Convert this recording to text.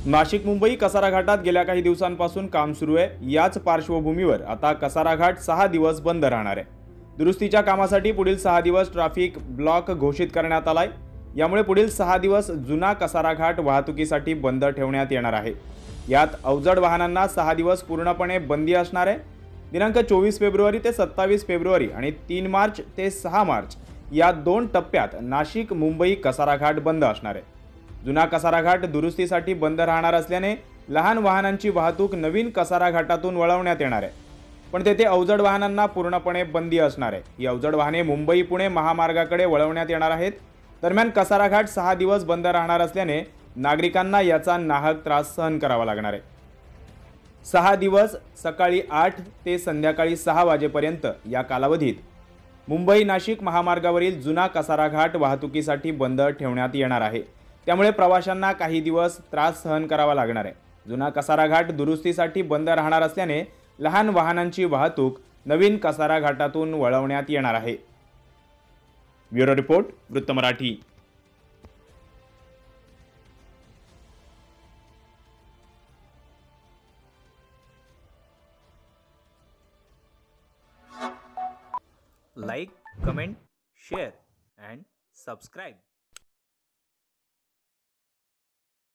नाशिक मुंबई कसारा घाटात गेल्या काही दिवसांपासून काम सुरू आहे। याच पार्श्वभूमीवर आता कसारा घाट 6 दिवस बंद राहणार आहे। दुरुस्तीच्या कामासाठी पुढील 6 दिवस ट्रॅफिक ब्लॉक घोषित करण्यात आलाय। यामुळे पुढील 6 दिवस जुना कसारा घाट वाहतुकीसाठी बंद ठेवण्यात येणार आहे। यात अवजड वाहनांना 6 दिवस पूर्णपणे बंदी असणार आहे। दिनांक 24 फेब्रुवारी ते 27 फेब्रुवारी आणि 3 मार्च ते 6 मार्च या 2 टप्प्यात नाशिक मुंबई कसारा घाट बंद असणार आहे। जुना कसारा घाट दुरुस्तीसाठी बंद राहणार असल्याने लहान वाहनांची वाहतूक नवीन कसारा घाटातून वळवण्यात येणार आहे, पण तेथे अवजड वाहनांना पूर्णपणे बंदी असणार आहे। ही अवजड वाहने मुंबई पुणे महामार्गाकडे वळवण्यात येणार आहेत। दरम्यान कसारा घाट 6 दिवस बंद राहणार असल्याने नागरिकांना याचा नाहक त्रास सहन करावा लागणार आहे। 6 दिवस सकाळी 8 ते संध्याकाळी 6 वाजेपर्यंत या कालावधीत मुंबई नाशिक महामार्गावरील जुना कसारा घाट वाहतुकीसाठी बंद ठेवण्यात येणार आहे। त्यामुळे प्रवाशांना काही दिवस त्रास सहन करावा लागणार आहे। जुना कसारा घाट दुरुस्तीसाठी बंद राहणार असल्याने लहान वाहनांची वाहतूक नवीन कसारा घाटातून वळवण्यात येणार आहे। ब्युरो रिपोर्ट, वृत्त Marathi. Like, comment, share and subscribe.